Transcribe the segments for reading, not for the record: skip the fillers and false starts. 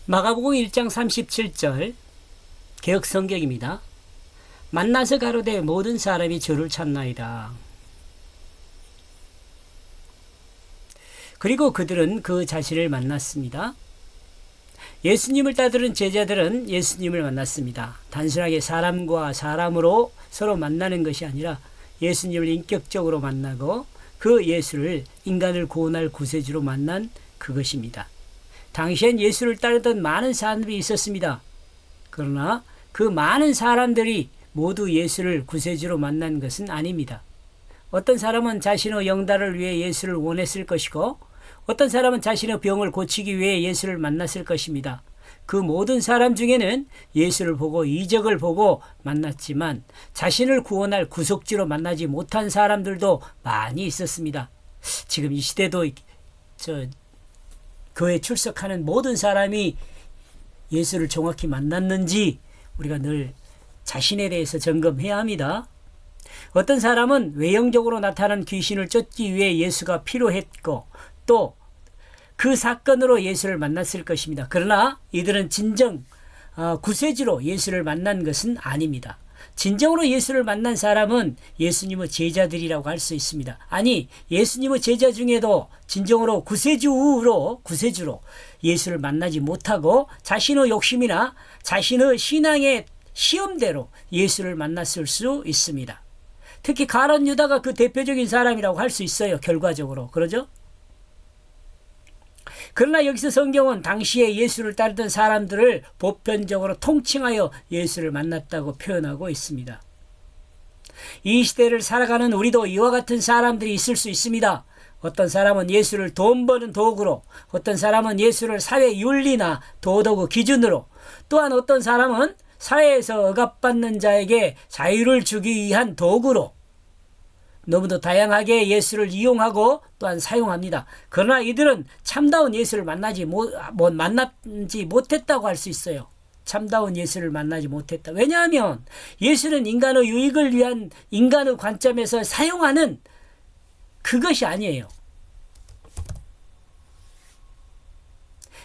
마가복음 1장 37절 개역 성경입니다. 만나서 가로되 모든 사람이 저를 찾나이다. 그리고 그들은 그 자신을 만났습니다. 예수님을 따르는 제자들은 예수님을 만났습니다. 단순하게 사람과 사람으로 서로 만나는 것이 아니라 예수님을 인격적으로 만나고 그 예수를 인간을 구원할 구세주로 만난 그것입니다. 당시엔 예수를 따르던 많은 사람들이 있었습니다. 그러나 그 많은 사람들이 모두 예수를 구세주로 만난 것은 아닙니다. 어떤 사람은 자신의 영달을 위해 예수를 원했을 것이고 어떤 사람은 자신의 병을 고치기 위해 예수를 만났을 것입니다. 그 모든 사람 중에는 예수를 보고 이적을 보고 만났지만 자신을 구원할 구속주로 만나지 못한 사람들도 많이 있었습니다. 지금 이 시대도 교회에 출석하는 모든 사람이 예수를 정확히 만났는지 우리가 늘 자신에 대해서 점검해야 합니다. 어떤 사람은 외형적으로 나타난 귀신을 쫓기 위해 예수가 필요했고 또 그 사건으로 예수를 만났을 것입니다. 그러나 이들은 진정 구세주로 예수를 만난 것은 아닙니다. 진정으로 예수를 만난 사람은 예수님의 제자들이라고 할 수 있습니다. 아니, 예수님의 제자 중에도 진정으로 구세주로 예수를 만나지 못하고 자신의 욕심이나 자신의 신앙의 시험대로 예수를 만났을 수 있습니다. 특히 가룟 유다가 그 대표적인 사람이라고 할 수 있어요. 결과적으로. 그러죠? 그러나 여기서 성경은 당시에 예수를 따르던 사람들을 보편적으로 통칭하여 예수를 만났다고 표현하고 있습니다. 이 시대를 살아가는 우리도 이와 같은 사람들이 있을 수 있습니다. 어떤 사람은 예수를 돈 버는 도구로, 어떤 사람은 예수를 사회 윤리나 도덕의 기준으로, 또한 어떤 사람은 사회에서 억압받는 자에게 자유를 주기 위한 도구로 너무도 다양하게 예수를 이용하고 또한 사용합니다. 그러나 이들은 참다운 예수를 만나지 못했다고 할 수 있어요. 참다운 예수를 만나지 못했다. 왜냐하면 예수는 인간의 유익을 위한 인간의 관점에서 사용하는 그것이 아니에요.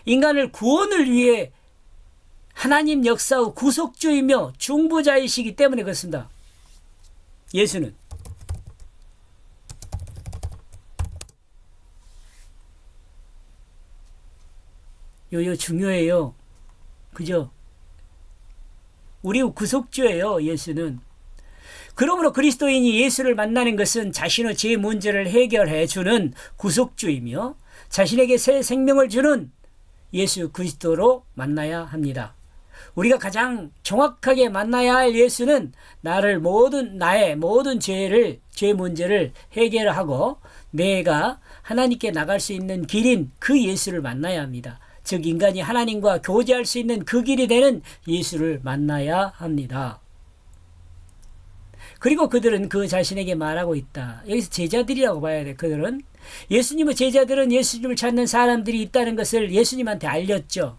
인간을 구원을 위해 하나님 역사의 구속주이며 중보자이시기 때문에 그렇습니다. 예수는 요 중요해요. 그죠? 우리의 구속주예요. 예수는. 그러므로 그리스도인이 예수를 만나는 것은 자신의 죄 문제를 해결해 주는 구속주이며 자신에게 새 생명을 주는 예수 그리스도로 만나야 합니다. 우리가 가장 정확하게 만나야 할 예수는 나의 모든 죄 문제를 해결하고 내가 하나님께 나갈 수 있는 길인 그 예수를 만나야 합니다. 즉 인간이 하나님과 교제할 수 있는 그 길이 되는 예수를 만나야 합니다. 그리고 그들은 그 자신에게 말하고 있다. 여기서 제자들이라고 봐야 돼. 그들은 예수님의 제자들은 예수님을 찾는 사람들이 있다는 것을 예수님한테 알렸죠.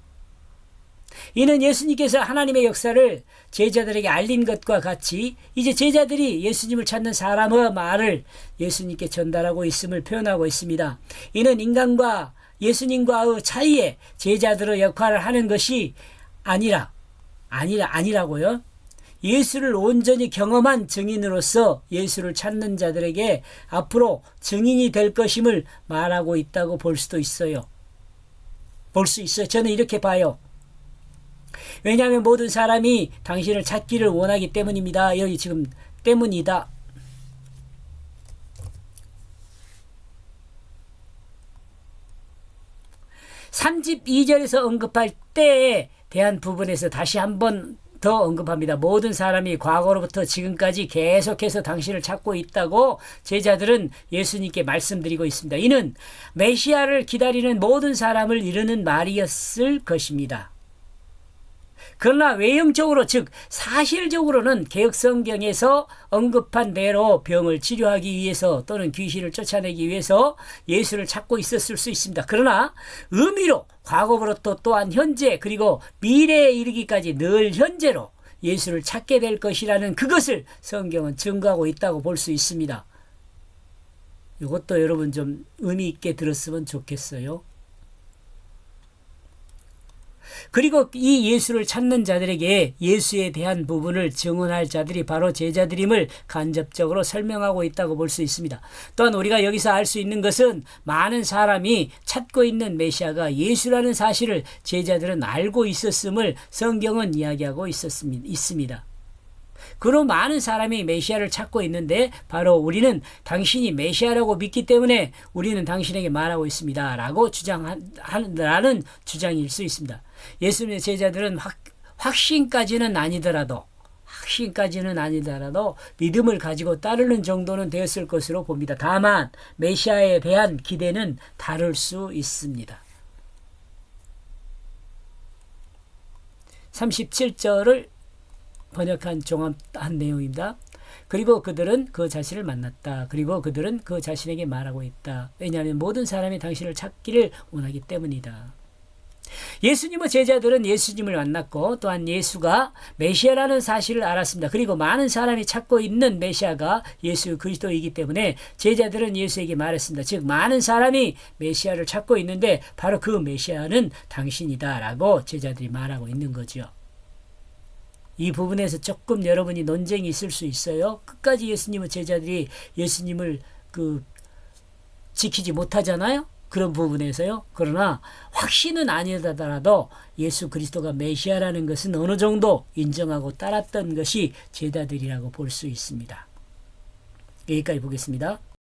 이는 예수님께서 하나님의 역사를 제자들에게 알린 것과 같이 이제 제자들이 예수님을 찾는 사람의 말을 예수님께 전달하고 있음을 표현하고 있습니다. 이는 인간과 예수님과의 차이에 제자들의 역할을 하는 것이 아니라고요. 예수를 온전히 경험한 증인으로서 예수를 찾는 자들에게 앞으로 증인이 될 것임을 말하고 있다고 볼 수도 있어요. 저는 이렇게 봐요. 왜냐하면 모든 사람이 당신을 찾기를 원하기 때문입니다. 여기 지금 때문이다. 32절에서 언급할 때에 대한 부분에서 다시 한번 더 언급합니다. 모든 사람이 과거로부터 지금까지 계속해서 당신을 찾고 있다고 제자들은 예수님께 말씀드리고 있습니다. 이는 메시아를 기다리는 모든 사람을 이르는 말이었을 것입니다. 그러나 외형적으로 즉 사실적으로는 개역성경에서 언급한 대로 병을 치료하기 위해서 또는 귀신을 쫓아내기 위해서 예수를 찾고 있었을 수 있습니다. 그러나 의미로 과거부터 또한 현재 그리고 미래에 이르기까지 늘 현재로 예수를 찾게 될 것이라는 그것을 성경은 증거하고 있다고 볼 수 있습니다. 이것도 여러분 좀 의미 있게 들었으면 좋겠어요. 그리고 이 예수를 찾는 자들에게 예수에 대한 부분을 증언할 자들이 바로 제자들임을 간접적으로 설명하고 있다고 볼 수 있습니다. 또한 우리가 여기서 알 수 있는 것은 많은 사람이 찾고 있는 메시아가 예수라는 사실을 제자들은 알고 있었음을 성경은 이야기하고 있습니다. 그런 많은 사람이 메시아를 찾고 있는데 바로 우리는 당신이 메시아라고 믿기 때문에 우리는 당신에게 말하고 있습니다 라고 주장하라는 주장일 수 있습니다. 예수님의 제자들은 확신까지는 아니더라도 믿음을 가지고 따르는 정도는 되었을 것으로 봅니다. 다만 메시아에 대한 기대는 다를 수 있습니다. 37절을 번역한 종합한 내용입니다. 그리고 그들은 그 자신을 만났다. 그리고 그들은 그 자신에게 말하고 있다. 왜냐하면 모든 사람이 당신을 찾기를 원하기 때문이다. 예수님의 제자들은 예수님을 만났고 또한 예수가 메시아라는 사실을 알았습니다. 그리고 많은 사람이 찾고 있는 메시아가 예수 그리스도이기 때문에 제자들은 예수에게 말했습니다. 즉 많은 사람이 메시아를 찾고 있는데 바로 그 메시아는 당신이다 라고 제자들이 말하고 있는 거죠. 이 부분에서 조금 여러분이 논쟁이 있을 수 있어요. 끝까지 예수님의 제자들이 예수님을 지키지 못하잖아요. 그런 부분에서요. 그러나 확신은 아니더라도 예수 그리스도가 메시아라는 것은 어느 정도 인정하고 따랐던 것이 제자들이라고 볼 수 있습니다. 여기까지 보겠습니다.